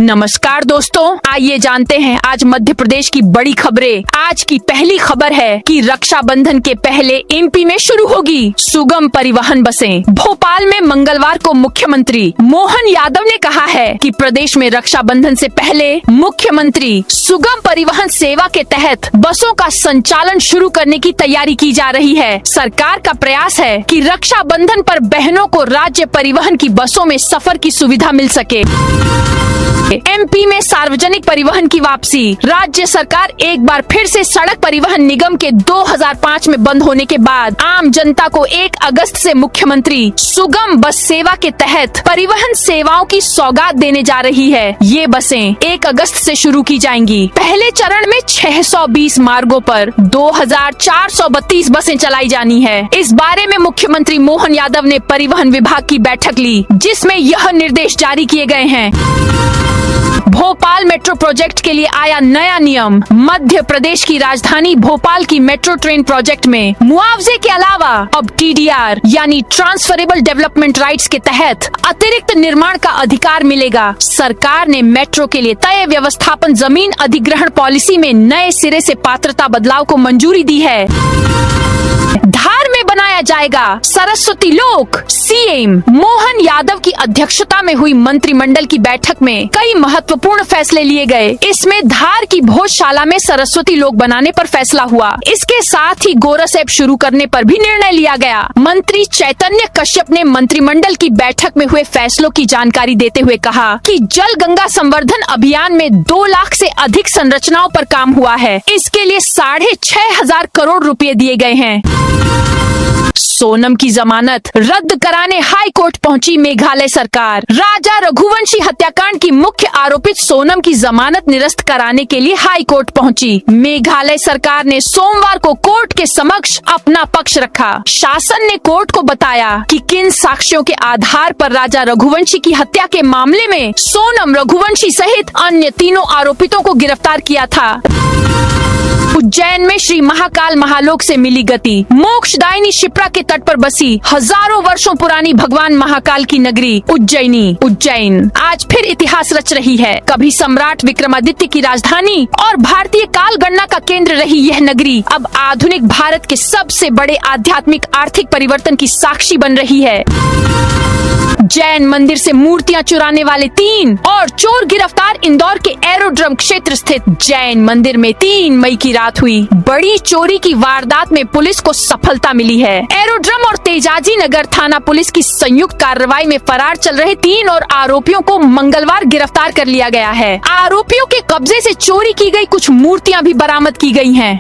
नमस्कार दोस्तों, आइए जानते हैं आज मध्य प्रदेश की बड़ी खबरें। आज की पहली खबर है कि रक्षाबंधन के पहले एमपी में शुरू होगी सुगम परिवहन बसें। भोपाल में मंगलवार को मुख्यमंत्री मोहन यादव ने कहा है कि प्रदेश में रक्षाबंधन से पहले मुख्यमंत्री सुगम परिवहन सेवा के तहत बसों का संचालन शुरू करने की तैयारी की जा रही है। सरकार का प्रयास है कि रक्षाबंधन पर बहनों को राज्य परिवहन की बसों में सफर की सुविधा मिल सके। एमपी में सार्वजनिक परिवहन की वापसी। राज्य सरकार एक बार फिर से सड़क परिवहन निगम के 2005 में बंद होने के बाद आम जनता को 1 अगस्त से मुख्यमंत्री सुगम बस सेवा के तहत परिवहन सेवाओं की सौगात देने जा रही है। ये बसें 1 अगस्त से शुरू की जाएंगी। पहले चरण में 620 मार्गों पर 2432 बसें चलाई जानी है। इस बारे में मुख्यमंत्री मोहन यादव ने परिवहन विभाग की बैठक ली, जिसमें यह निर्देश जारी किए गए हैं। भोपाल मेट्रो प्रोजेक्ट के लिए आया नया नियम। मध्य प्रदेश की राजधानी भोपाल की मेट्रो ट्रेन प्रोजेक्ट में मुआवजे के अलावा अब टीडीआर यानी ट्रांसफरेबल डेवलपमेंट राइट्स के तहत अतिरिक्त निर्माण का अधिकार मिलेगा। सरकार ने मेट्रो के लिए तय व्यवस्थापन जमीन अधिग्रहण पॉलिसी में नए सिरे से पात्रता बदलाव को मंजूरी दी है। धार में बनाया जाएगा सरस्वती लोक। सीएम मोहन यादव की अध्यक्षता में हुई मंत्रिमंडल की बैठक में कई महत्वपूर्ण फैसले लिए गए। इसमें धार की भोजशाला में सरस्वती लोक बनाने पर फैसला हुआ। इसके साथ ही गोरस ऐप शुरू करने पर भी निर्णय लिया गया। मंत्री चैतन्य कश्यप ने मंत्रिमंडल की बैठक में हुए फैसलों की जानकारी देते हुए कहा कि जल गंगा संवर्धन अभियान में 2 लाख से अधिक संरचनाओं पर काम हुआ है। इसके लिए 6,500 करोड़ रुपए दिए गए हैं। सोनम की जमानत रद्द कराने हाई कोर्ट पहुंची मेघालय सरकार। राजा रघुवंशी हत्याकांड की मुख्य आरोपित सोनम की जमानत निरस्त कराने के लिए हाई कोर्ट पहुंची। मेघालय सरकार ने सोमवार को कोर्ट के समक्ष अपना पक्ष रखा। शासन ने कोर्ट को बताया कि किन साक्ष्यों के आधार पर राजा रघुवंशी की हत्या के मामले में सोनम रघुवंशी सहित अन्य तीनों आरोपितों को गिरफ्तार किया था। उज्जैन में श्री महाकाल महालोक से मिली गति। मोक्षदायिनी शिप्रा के तट पर बसी हजारों वर्षों पुरानी भगवान महाकाल की नगरी उज्जैन आज फिर इतिहास रच रही है। कभी सम्राट विक्रमादित्य की राजधानी और भारतीय काल गणना का केंद्र रही यह नगरी अब आधुनिक भारत के सबसे बड़े आध्यात्मिक आर्थिक परिवर्तन की साक्षी बन रही है। जैन मंदिर से मूर्तियां चुराने वाले 3 और चोर गिरफ्तार। इंदौर के एरोड्रम क्षेत्र स्थित जैन मंदिर में 3 मई की रात हुई बड़ी चोरी की वारदात में पुलिस को सफलता मिली है। एरोड्रम और तेजाजी नगर थाना पुलिस की संयुक्त कार्रवाई में फरार चल रहे 3 और आरोपियों को मंगलवार गिरफ्तार कर लिया गया है। आरोपियों के कब्जे से चोरी की गई कुछ मूर्तियां भी बरामद की गई हैं।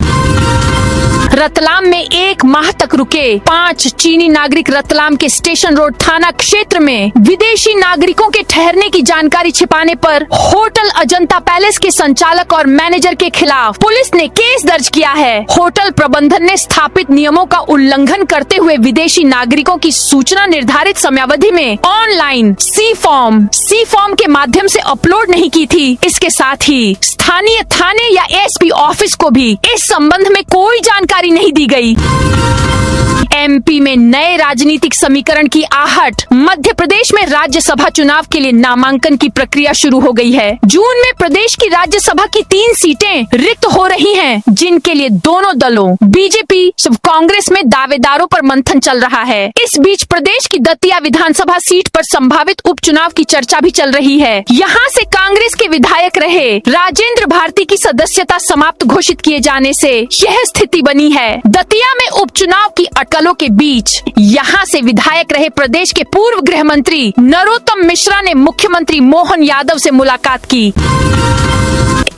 रतलाम में 1 माह तक रुके 5 चीनी नागरिक रतलाम के स्टेशन रोड थाना क्षेत्र में विदेशी नागरिकों के ठहरने की जानकारी छिपाने पर होटल अजंता पैलेस के संचालक और मैनेजर के खिलाफ पुलिस ने केस दर्ज किया है। होटल प्रबंधन ने स्थापित नियमों का उल्लंघन करते हुए विदेशी नागरिकों की सूचना निर्धारित समयावधि में ऑनलाइन सी फॉर्म के माध्यम से अपलोड नहीं की थी। इसके साथ ही स्थानीय थाने या एसपी ऑफिस को भी इस संबंध में कोई जानकारी नहीं दी गई। एमपी में नए राजनीतिक समीकरण की आहट। मध्य प्रदेश में राज्यसभा चुनाव के लिए नामांकन की प्रक्रिया शुरू हो गई है। जून में प्रदेश की राज्यसभा की 3 सीटें रिक्त हो रही हैं, जिनके लिए दोनों दलों बीजेपी कांग्रेस में दावेदारों पर मंथन चल रहा है। इस बीच प्रदेश की दतिया विधानसभा सीट पर संभावित उपचुनाव की चर्चा भी चल रही है। यहाँ से कांग्रेस के विधायक रहे राजेंद्र भारती की सदस्यता समाप्त घोषित किए जाने से यह स्थिति बनी है। दतिया में उपचुनाव की अटकलों के बीच यहाँ से विधायक रहे प्रदेश के पूर्व गृह मंत्री नरोत्तम मिश्रा ने मुख्यमंत्री मोहन यादव से मुलाकात की।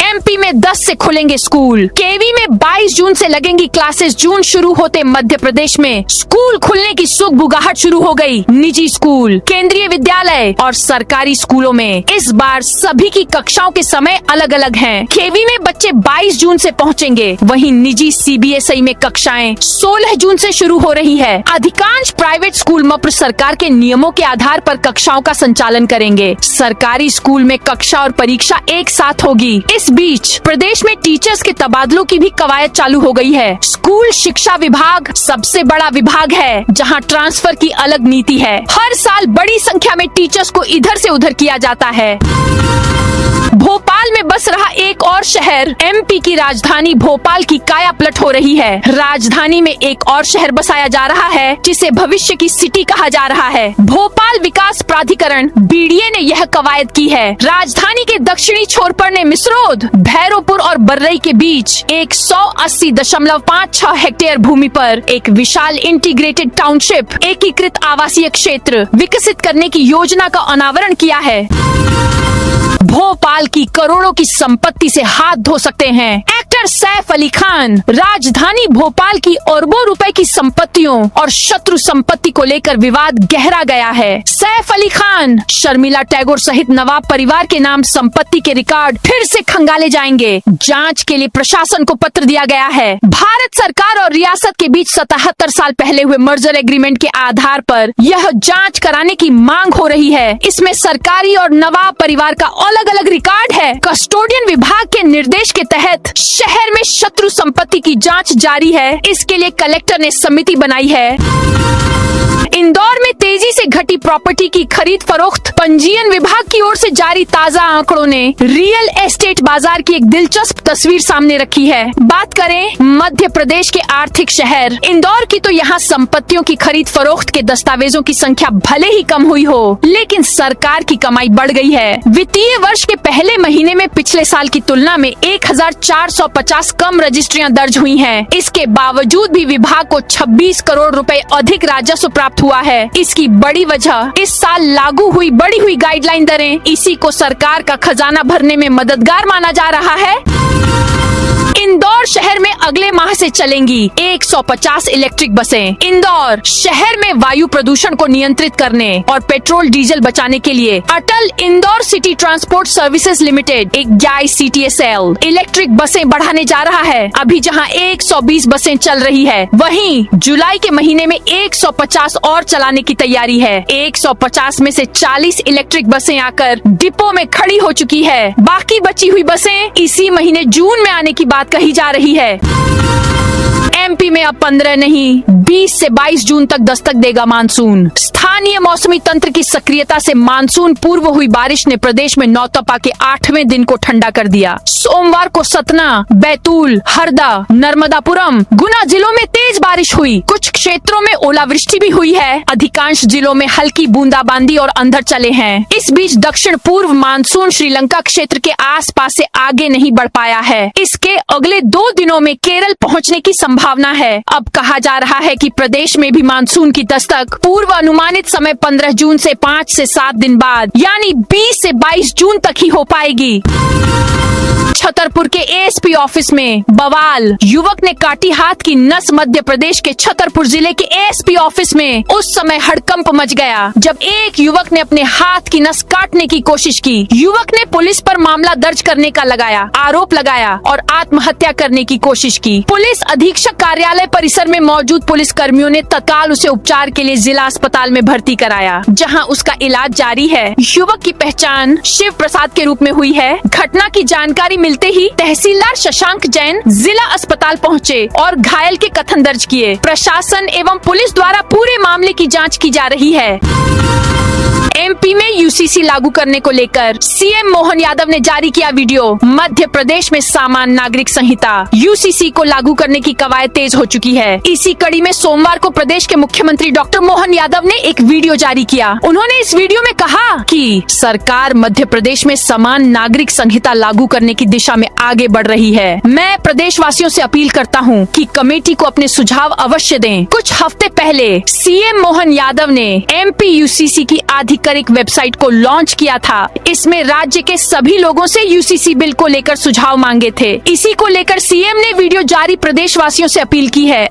एमपी में 10 से खुलेंगे स्कूल। केवी में 22 जून से लगेंगी क्लासेस। जून शुरू होते मध्य प्रदेश में स्कूल खुलने की सुगबुगाहट शुरू हो गई। निजी स्कूल, केंद्रीय विद्यालय और सरकारी स्कूलों में इस बार सभी की कक्षाओं के समय अलग अलग हैं। केवी में बच्चे 22 जून से पहुंचेंगे, वहीं निजी सीबीएसई में कक्षाएं 16 जून से शुरू हो रही है। अधिकांश प्राइवेट स्कूल मप्र सरकार के नियमों के आधार पर कक्षाओं का संचालन करेंगे। सरकारी स्कूल में कक्षा और परीक्षा एक साथ होगी। इस बीच बीच प्रदेश में टीचर्स के तबादलों की भी कवायद चालू हो गई है। स्कूल शिक्षा विभाग सबसे बड़ा विभाग है जहां ट्रांसफर की अलग नीति है। हर साल बड़ी संख्या में टीचर्स को इधर से उधर किया जाता है। भोपाल में बस रहा एक और शहर, एमपी की राजधानी भोपाल की काया पलट हो रही है। राजधानी में एक और शहर बसाया जा रहा है जिसे भविष्य की सिटी कहा जा रहा है। भोपाल विकास प्राधिकरण बीडीए ने यह कवायद की है। राजधानी के दक्षिणी छोर पर ने मिसरोद, भैरोपुर और बर्रई के बीच 180.56 हेक्टेयर भूमि पर एक विशाल इंटीग्रेटेड टाउनशिप एकीकृत आवासीय क्षेत्र विकसित करने की योजना का अनावरण किया है। भोपाल की करोड़ों की संपत्ति से हाथ धो सकते हैं एक्टर सैफ अली खान। राजधानी भोपाल की अरबों रुपए की संपत्तियों और शत्रु संपत्ति को लेकर विवाद गहरा गया है। सैफ अली खान, शर्मिला टैगोर सहित नवाब परिवार के नाम संपत्ति के रिकॉर्ड फिर से खंगाले जाएंगे। जांच के लिए प्रशासन को पत्र दिया गया है। भारत सरकार और रियासत के बीच 77 साल पहले हुए मर्जर एग्रीमेंट के आधार पर यह जांच कराने की मांग हो रही है। इसमें सरकारी और नवाब परिवार का अलग अलग रिकॉर्ड है। कस्टोडियन विभाग के निर्देश के तहत शहर में शत्रु संपत्ति की जांच जारी है। इसके लिए कलेक्टर ने समिति बनाई है। इंदौर में तेजी से घटी प्रॉपर्टी की खरीद फरोख्त। पंजीयन विभाग की ओर से जारी ताजा आंकड़ों ने रियल एस्टेट बाजार की एक दिलचस्प तस्वीर सामने रखी है। बात करें मध्य प्रदेश के आर्थिक शहर इंदौर की, तो यहाँ संपत्तियों की खरीद फरोख्त के दस्तावेजों की संख्या भले ही कम हुई हो, लेकिन सरकार की कमाई बढ़ गई है। वित्तीय वर्ष के पहले महीने में पिछले साल की तुलना में 1450 कम रजिस्ट्रियां दर्ज हुई हैं। इसके बावजूद भी विभाग को 26 करोड़ रुपए अधिक राजस्व प्राप्त हुआ है। इसकी बड़ी वजह इस साल लागू हुई बढ़ी हुई गाइडलाइन दरें, इसी को सरकार का खजाना भरने में मददगार माना जा रहा है। इंदौर शहर में अगले माह से चलेंगी 150 इलेक्ट्रिक बसें। इंदौर शहर में वायु प्रदूषण को नियंत्रित करने और पेट्रोल डीजल बचाने के लिए Atal Indore city transport services limited एक CTSL इलेक्ट्रिक बसें बढ़ाने जा रहा है। अभी जहां 120 बसें चल रही है, वहीं जुलाई के महीने में 150 और चलाने की तैयारी है। 150 में से 40 इलेक्ट्रिक बसें आकर डिपो में खड़ी हो चुकी है। बाकी बची हुई बसें इसी महीने जून में आने की बात कही जा रही है। एमपी में अब 15 नहीं 20 से 22 जून तक दस्तक देगा मानसून। स्थानीय मौसमी तंत्र की सक्रियता से मानसून पूर्व हुई बारिश ने प्रदेश में नौतपा के 8वें दिन को ठंडा कर दिया। सोमवार को सतना, बैतूल, हरदा, नर्मदापुरम, गुना जिलों में तेज बारिश हुई। कुछ क्षेत्रों में ओलावृष्टि भी हुई है। अधिकांश जिलों में हल्की बूंदाबांदी और अंधड़ चले हैं। इस बीच दक्षिण पूर्व मानसून श्रीलंका क्षेत्र के आसपास से आगे नहीं बढ़ पाया है। इसके अगले 2 दिनों में केरल पहुंचने की संभावना है। अब कहा जा रहा है कि प्रदेश में भी मानसून की दस्तक पूर्व अनुमानित समय 15 जून से 5 से 7 दिन बाद यानी 20 से 22 जून तक ही हो पाएगी। छतरपुर के एएसपी ऑफिस में बवाल, युवक ने काटी हाथ की नस। मध्य प्रदेश के छतरपुर जिले के एएसपी ऑफिस में उस समय हड़कंप मच गया जब एक युवक ने अपने हाथ की नस काटने की कोशिश की। युवक ने पुलिस पर मामला दर्ज करने का आरोप लगाया और आत्महत्या करने की कोशिश की। पुलिस अधीक्षक कार्यालय परिसर में मौजूद पुलिस कर्मियों ने तत्काल उसे उपचार के लिए जिला अस्पताल में भर्ती कराया, जहां उसका इलाज जारी है। युवक की पहचान शिव प्रसाद के रूप में हुई है। घटना की जानकारी मिलते ही तहसीलदार शशांक जैन जिला अस्पताल पहुंचे और घायल के कथन दर्ज किए। प्रशासन एवं पुलिस द्वारा पूरे मामले की जांच की जा रही है। एमपी में यूसीसी लागू करने को लेकर सीएम मोहन यादव ने जारी किया वीडियो। मध्य प्रदेश में सामान्य नागरिक संहिता यूसीसी को लागू करने की कवायद तेज हो चुकी है। इसी कड़ी में सोमवार को प्रदेश के मुख्यमंत्री डॉक्टर मोहन यादव ने एक वीडियो जारी किया। उन्होंने इस वीडियो में कहा कि सरकार मध्य प्रदेश में समान नागरिक संहिता लागू करने की दिशा में आगे बढ़ रही है। मैं प्रदेशवासियों से अपील करता हूं कि कमेटी को अपने सुझाव अवश्य दें। कुछ हफ्ते पहले सीएम मोहन यादव ने एमपी यूसीसी की आधिकारिक वेबसाइट को लॉन्च किया था। इसमें राज्य के सभी लोगों से यूसीसी बिल को लेकर सुझाव मांगे थे। इसी को लेकर सीएम ने वीडियो जारी प्रदेशवासियों से अपील की है।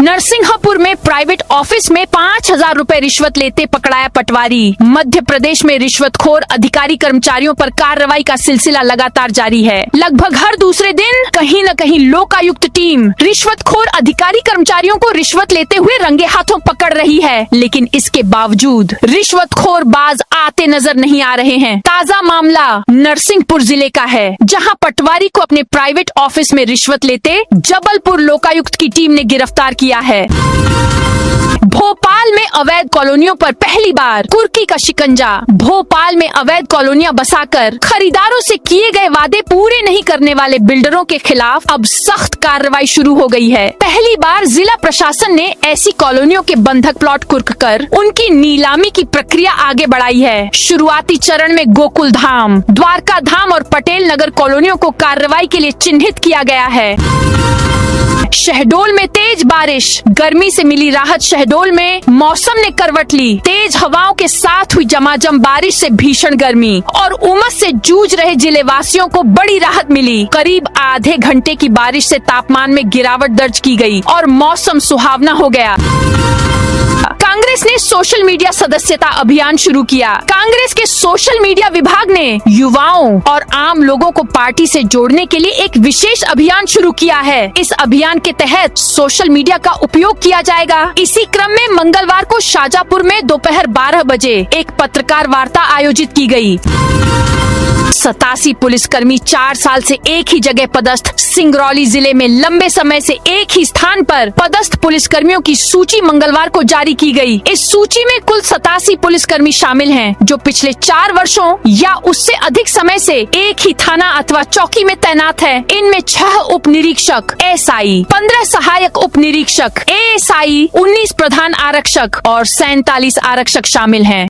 नरसिंहपुर में प्राइवेट ऑफिस में 5,000 रुपए रिश्वत लेते पकड़ाया पटवारी। मध्य प्रदेश में रिश्वतखोर अधिकारी कर्मचारियों पर कार्रवाई का सिलसिला लगातार जारी है। लगभग हर दूसरे दिन कहीं न कहीं लोकायुक्त टीम रिश्वतखोर अधिकारी कर्मचारियों को रिश्वत लेते हुए रंगे हाथों पकड़ रही है, लेकिन इसके बावजूद रिश्वतखोर बाज आते नजर नहीं आ रहे हैं। ताजा मामला नरसिंहपुर जिले का है, जहां पटवारी को अपने प्राइवेट ऑफिस में रिश्वत लेते जबलपुर लोकायुक्त की टीम ने गिरफ्तार किया है। भोपाल में अवैध कॉलोनियों पर पहली बार कुर्की का शिकंजा। भोपाल में अवैध कॉलोनियां बसाकर खरीदारों से किए गए वादे पूरे नहीं करने वाले बिल्डरों के खिलाफ अब सख्त कार्रवाई शुरू हो गई है। पहली बार जिला प्रशासन ने ऐसी कॉलोनियों के बंधक प्लॉट कुर्क कर उनकी नीलामी की प्रक्रिया आगे बढ़ाई है। शुरुआती चरण में गोकुल धाम, द्वारका धाम और पटेल नगर कॉलोनियों को कार्रवाई के लिए चिन्हित किया गया है। शहडोल में तेज बारिश, गर्मी से मिली राहत। शहडोल में मौसम ने करवट ली। तेज हवाओं के साथ हुई झमाझम बारिश से भीषण गर्मी और उमस से जूझ रहे जिले वासियों को बड़ी राहत मिली। करीब आधे घंटे की बारिश से तापमान में गिरावट दर्ज की गई और मौसम सुहावना हो गया। कांग्रेस ने सोशल मीडिया सदस्यता अभियान शुरू किया। कांग्रेस के सोशल मीडिया विभाग ने युवाओं और आम लोगों को पार्टी से जोड़ने के लिए एक विशेष अभियान शुरू किया है। इस अभियान के तहत सोशल मीडिया का उपयोग किया जाएगा। इसी क्रम में मंगलवार को शाजापुर में दोपहर 12 बजे एक पत्रकार वार्ता आयोजित की गई। 87 पुलिसकर्मी 4 साल से एक ही जगह पदस्थ। सिंगरौली जिले में लंबे समय से एक ही स्थान पर पदस्थ पुलिसकर्मियों की सूची मंगलवार को जारी की गई। इस सूची में कुल 87 पुलिसकर्मी शामिल हैं, जो पिछले 4 वर्षों या उससे अधिक समय से एक ही थाना अथवा चौकी में तैनात है। इनमें 6 उप निरीक्षक एसआई, 15 सहायक उप निरीक्षक एएसआई, 19 प्रधान आरक्षक और 47 आरक्षक शामिल हैं।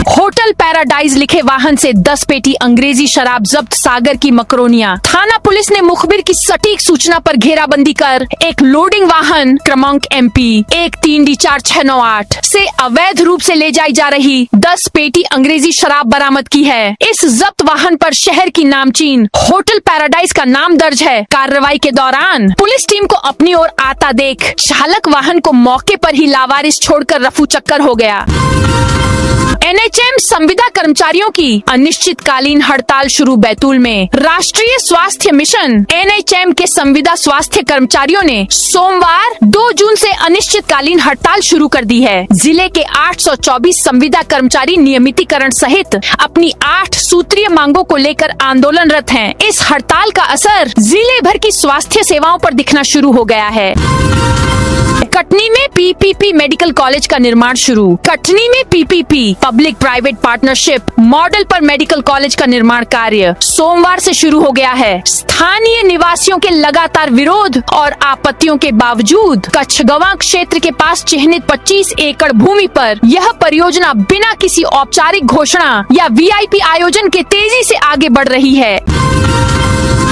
होटल पैराडाइज लिखे वाहन से 10 पेटी अंग्रेजी शराब जब्त। सागर की मकरोनिया थाना पुलिस ने मुखबिर की सटीक सूचना पर घेराबंदी कर एक लोडिंग वाहन क्रमांक MP 13D4698 से अवैध रूप से ले जाई जा रही 10 पेटी अंग्रेजी शराब बरामद की है। इस जब्त वाहन पर शहर की नामचीन होटल पैराडाइज का नाम दर्ज है। कार्रवाई के दौरान पुलिस टीम को अपनी ओर आता देख चालक वाहन को मौके पर ही लावारिस छोड़कर रफू चक्कर हो गया। NHM संविदा कर्मचारियों की अनिश्चितकालीन हड़ताल शुरू। बैतूल में राष्ट्रीय स्वास्थ्य मिशन NHM के संविदा स्वास्थ्य कर्मचारियों ने सोमवार 2 जून से अनिश्चितकालीन हड़ताल शुरू कर दी है। जिले के 824 संविदा कर्मचारी नियमितीकरण सहित अपनी 8 सूत्रीय मांगों को लेकर आंदोलनरत हैं। इस हड़ताल का असर जिले भर की स्वास्थ्य सेवाओं पर दिखना शुरू हो गया है। कटनी में PPP मेडिकल कॉलेज का निर्माण शुरू। कटनी में PPP public private partnership model पर मेडिकल कॉलेज का निर्माण कार्य सोमवार से शुरू हो गया है। स्थानीय निवासियों के लगातार विरोध और आपत्तियों के बावजूद कच्छगवां क्षेत्र के पास चिन्हित 25 एकड़ भूमि पर यह परियोजना बिना किसी औपचारिक घोषणा या VIP आयोजन के तेजी से आगे बढ़ रही है।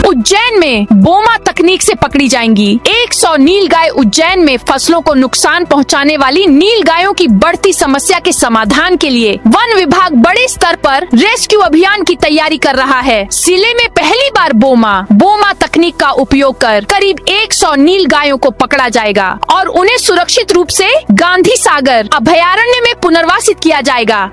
उज्जैन में बोमा तकनीक से पकड़ी जाएंगी। 100 नील गाय। उज्जैन में फसलों को नुकसान पहुंचाने वाली नील गायों की बढ़ती समस्या के समाधान के लिए वन विभाग बड़े स्तर पर रेस्क्यू अभियान की तैयारी कर रहा है। जिले में पहली बार बोमा तकनीक का उपयोग कर करीब 100 नील गायों को पकड़ा जाएगा और उन्हें सुरक्षित रूप से गांधी सागर अभयारण्य में पुनर्वासित किया जाएगा।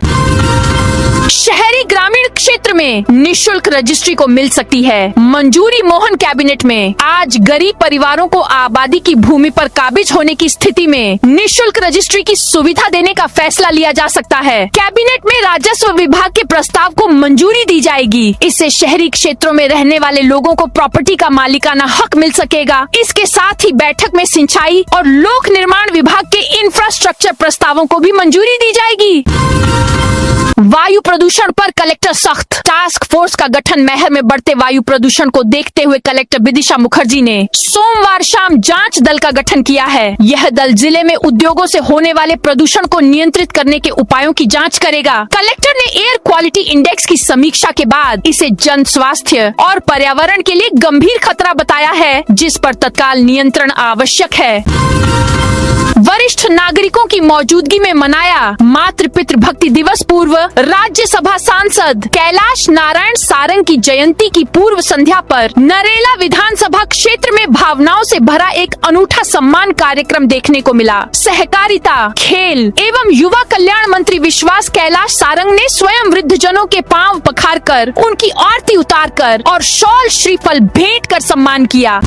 शहरी ग्रामीण क्षेत्र में निःशुल्क रजिस्ट्री को मिल सकती है मंजूरी। मोहन कैबिनेट में आज गरीब परिवारों को आबादी की भूमि पर काबिज होने की स्थिति में निःशुल्क रजिस्ट्री की सुविधा देने का फैसला लिया जा सकता है। कैबिनेट में राजस्व विभाग के प्रस्ताव को मंजूरी दी जाएगी। इससे शहरी क्षेत्रों में रहने वाले लोगों को प्रॉपर्टी का मालिकाना हक मिल सकेगा। इसके साथ ही बैठक में सिंचाई और लोक निर्माण विभाग के इंफ्रास्ट्रक्चर प्रस्तावों को भी मंजूरी दी जाएगी। वायु प्रदूषण पर कलेक्टर सख्त। टास्क फोर्स का गठन। महर में बढ़ते वायु प्रदूषण को देखते हुए कलेक्टर विदिशा मुखर्जी ने सोमवार शाम जांच दल का गठन किया है। यह दल जिले में उद्योगों से होने वाले प्रदूषण को नियंत्रित करने के उपायों की जांच करेगा। कलेक्टर ने एयर क्वालिटी इंडेक्स की समीक्षा के बाद इसे जन स्वास्थ्य और पर्यावरण के लिए गंभीर खतरा बताया है, जिस पर तत्काल नियंत्रण आवश्यक है। वरिष्ठ नागरिकों की मौजूदगी में मनाया मातृ पितृ भक्ति दिवस। पूर्व राज्यसभा सांसद कैलाश नारायण सारंग की जयंती की पूर्व संध्या पर नरेला विधानसभा क्षेत्र में भावनाओं से भरा एक अनूठा सम्मान कार्यक्रम देखने को मिला। सहकारिता, खेल एवं युवा कल्याण मंत्री विश्वास कैलाश सारंग ने स्वयं वृद्धजनों के पांव पखारकर, उनकी आरती उतारकर और शॉल श्रीफल भेंट कर सम्मान किया।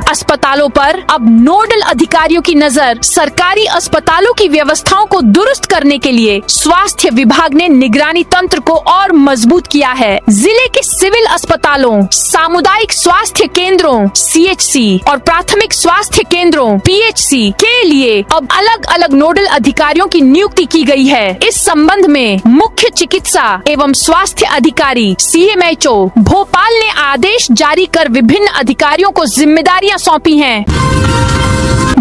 अस्पतालों पर अब नोडल अधिकारियों की नजर। सरकारी अस्पतालों की व्यवस्थाओं को दुरुस्त करने के लिए स्वास्थ्य विभाग ने निगरानी तंत्र को और मजबूत किया है। जिले के सिविल अस्पतालों, सामुदायिक स्वास्थ्य केंद्रों CHC और प्राथमिक स्वास्थ्य केंद्रों PHC के लिए अब अलग अलग नोडल अधिकारियों की नियुक्ति की गई है। इस संबंध में मुख्य चिकित्सा एवं स्वास्थ्य अधिकारी CMHO भोपाल ने आदेश जारी कर विभिन्न अधिकारियों को जिम्मेदारियां सौंपी हैं।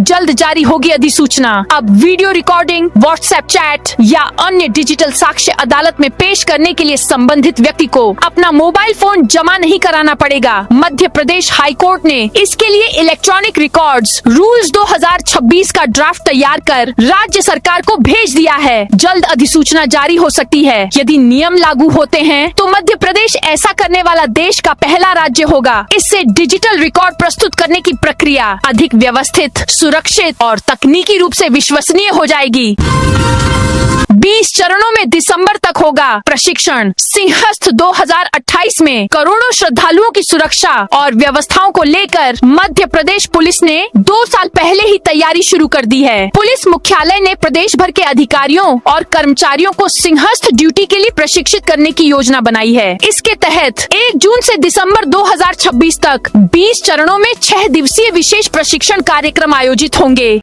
जल्द जारी होगी अधिसूचना। अब वीडियो रिकॉर्डिंग, व्हाट्सएप चैट या अन्य डिजिटल साक्ष्य अदालत में पेश करने के लिए संबंधित व्यक्ति को अपना मोबाइल फोन जमा नहीं कराना पड़ेगा। मध्य प्रदेश हाई कोर्ट ने इसके लिए इलेक्ट्रॉनिक रिकॉर्ड्स रूल्स 2026 का ड्राफ्ट तैयार कर राज्य सरकार को भेज दिया है। जल्द अधिसूचना जारी हो सकती है। यदि नियम लागू होते हैं तो मध्य प्रदेश ऐसा करने वाला देश का पहला राज्य होगा। इससे डिजिटल रिकॉर्ड प्रस्तुत करने की प्रक्रिया अधिक व्यवस्थित, सुरक्षित और तकनीकी रूप से विश्वसनीय हो जाएगी। 20 चरणों में दिसंबर तक होगा प्रशिक्षण। सिंहस्थ 2028 में करोड़ों श्रद्धालुओं की सुरक्षा और व्यवस्थाओं को लेकर मध्य प्रदेश पुलिस ने 2 साल पहले ही तैयारी शुरू कर दी है। पुलिस मुख्यालय ने प्रदेश भर के अधिकारियों और कर्मचारियों को सिंहस्थ ड्यूटी के लिए प्रशिक्षित करने की योजना बनाई है। इसके तहत 1 जून से दिसंबर 2026 तक 20 चरणों में 6 दिवसीय विशेष प्रशिक्षण कार्यक्रम आयोजित होंगे।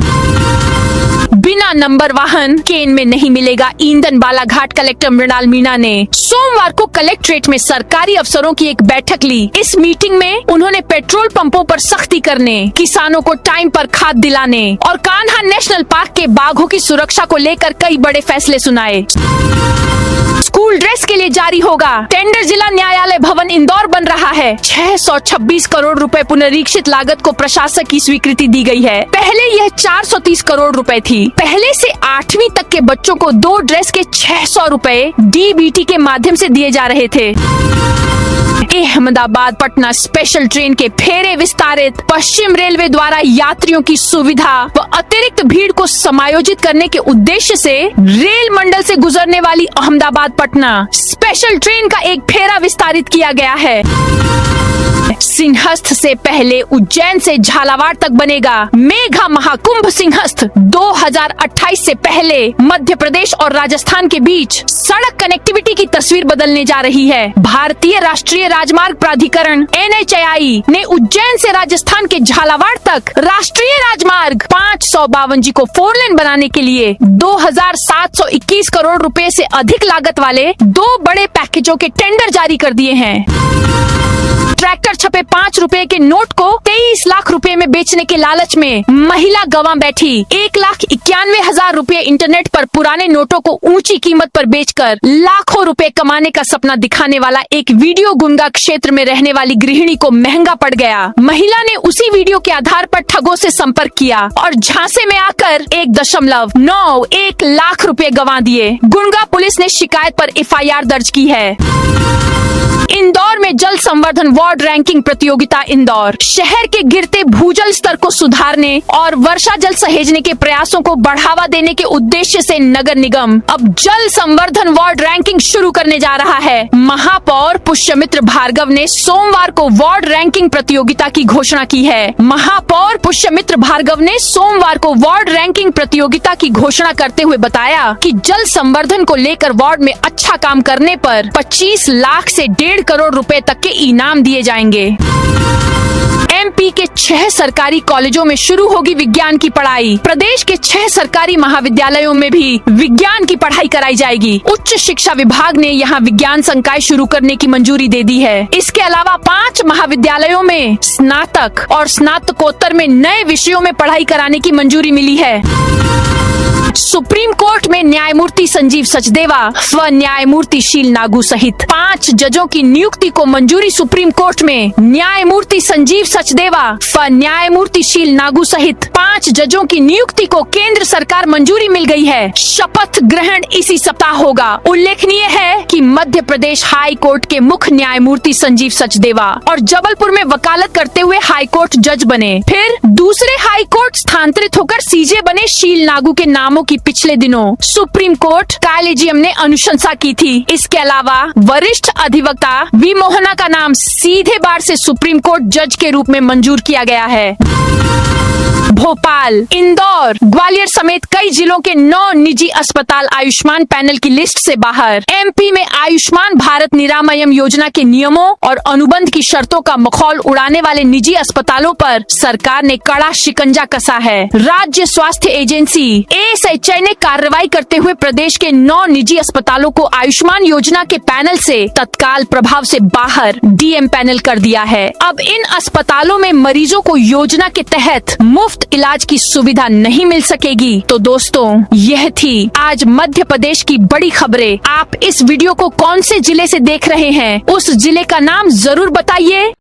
बिना नंबर वाहन केन में नहीं मिलेगा ईंधन। बालाघाट कलेक्टर मृणाल मीणा ने सोमवार को कलेक्ट्रेट में सरकारी अफसरों की एक बैठक ली। इस मीटिंग में उन्होंने पेट्रोल पंपों पर सख्ती करने, किसानों को टाइम पर खाद दिलाने और कान्हा नेशनल पार्क के बाघों की सुरक्षा को लेकर कई बड़े फैसले सुनाए। स्कूल ड्रेस के लिए जारी होगा टेंडर। जिला न्यायालय भवन इंदौर बन रहा है। 626 करोड़ रुपए पुनरीक्षित लागत को प्रशासक की स्वीकृति दी गई है। पहले यह 430 करोड़ रुपए थी। पहले से 8वीं तक के बच्चों को 2 ड्रेस के 600 रुपए DBT के माध्यम से दिए जा रहे थे। अहमदाबाद पटना स्पेशल ट्रेन के फेरे विस्तारित। पश्चिम रेलवे द्वारा यात्रियों की सुविधा व अतिरिक्त भीड़ को समायोजित करने के उद्देश्य से रेल मंडल से गुजरने वाली अहमदाबाद पटना स्पेशल ट्रेन का एक फेरा विस्तारित किया गया है। सिंहस्थ से पहले उज्जैन से झालावाड़ तक बनेगा मेघा महाकुंभ। सिंहस्थ 2028 से पहले मध्य प्रदेश और राजस्थान के बीच सड़क कनेक्टिविटी की तस्वीर बदलने जा रही है। भारतीय राष्ट्रीय राजमार्ग प्राधिकरण NHAI ने उज्जैन से राजस्थान के झालावाड़ तक राष्ट्रीय राजमार्ग 552 को 4 लेन बनाने के लिए 2721 करोड़ रुपए से अधिक लागत वाले 2 बड़े पैकेजों के टेंडर जारी कर दिए हैं। ट्रैक्टर छपे 5 रुपए के नोट को 23 लाख रुपए में बेचने के लालच में महिला गंवा बैठी। 1,91,000 रुपए इंटरनेट पर पुराने नोटों को ऊंची कीमत पर बेचकर लाखों रुपए कमाने का सपना दिखाने वाला एक वीडियो गुंगा क्षेत्र में रहने वाली गृहिणी को महंगा पड़ गया। महिला ने उसी वीडियो के आधार पर ठगों से संपर्क किया और झांसे में आकर 1.91 लाख रुपए गंवा दिए। गुंगा पुलिस ने शिकायत पर FIR दर्ज की है। इंदौर में जल संवर्धन वार्ड रैंकिंग प्रतियोगिता। इंदौर शहर के गिरते भूजल स्तर को सुधारने और वर्षा जल सहेजने के प्रयासों को बढ़ावा देने के उद्देश्य से नगर निगम अब जल संवर्धन वार्ड रैंकिंग शुरू करने जा रहा है। महापौर पुष्यमित्र भार्गव ने सोमवार को वार्ड रैंकिंग प्रतियोगिता की घोषणा की है। महापौर पुष्यमित्र भार्गव ने सोमवार को वार्ड रैंकिंग प्रतियोगिता की घोषणा करते हुए बताया कि जल संवर्धन को लेकर वार्ड में अच्छा काम करने पर 25 लाख से 1.5 करोड़ रुपए तक के इनाम दिए जाएंगे। MP के 6 सरकारी कॉलेजों में शुरू होगी विज्ञान की पढ़ाई। प्रदेश के 6 सरकारी महाविद्यालयों में भी विज्ञान की पढ़ाई कराई जाएगी। उच्च शिक्षा विभाग ने यहां विज्ञान संकाय शुरू करने की मंजूरी दे दी है। इसके अलावा 5 महाविद्यालयों में स्नातक और स्नातकोत्तर में नए विषयों में पढ़ाई कराने की मंजूरी मिली है। सुप्रीम कोर्ट में न्यायमूर्ति संजीव सचदेवा व न्यायमूर्ति शील नागू सहित 5 जजों की नियुक्ति को मंजूरी। सुप्रीम कोर्ट में न्यायमूर्ति संजीव सचदेवा व न्यायमूर्ति शील नागू सहित 5 जजों की नियुक्ति को केंद्र सरकार मंजूरी मिल गई है। शपथ ग्रहण इसी सप्ताह होगा। उल्लेखनीय है कि मध्य प्रदेश हाई कोर्ट के मुख्य न्यायमूर्ति संजीव सचदेवा और जबलपुर में वकालत करते हुए हाई कोर्ट जज बने। फिर दूसरे हाई कोर्ट स्थानांतरित होकर सीजे बने शील नागू के नामों की पिछले दिनों सुप्रीम कोर्ट कॉलेजियम ने अनुशंसा की थी। इसके अलावा वरिष्ठ अधिवक्ता वी मोहना का नाम सीधे बार से सुप्रीम कोर्ट जज के रूप में मंजूर किया गया है। भोपाल, इंदौर, ग्वालियर समेत कई जिलों के 9 निजी अस्पताल आयुष्मान पैनल की लिस्ट से बाहर। एमपी में आयुष्मान भारत निरामयम योजना के नियमों और अनुबंध की शर्तों का मखौल उड़ाने वाले निजी अस्पतालों पर सरकार ने कड़ा शिकंजा कसा है। राज्य स्वास्थ्य एजेंसी एएसएचआई ने कार्रवाई करते हुए प्रदेश के 9 निजी अस्पतालों को आयुष्मान योजना के पैनल से तत्काल प्रभाव से बाहर डीएम पैनल कर दिया है। अब इन अस्पतालों में मरीजों को योजना के तहत मुफ्त इलाज की सुविधा नहीं मिल सकेगी। तो दोस्तों, यह थी आज मध्य प्रदेश की बड़ी खबरें। आप इस वीडियो को कौन से जिले से देख रहे हैं, उस जिले का नाम जरूर बताइए।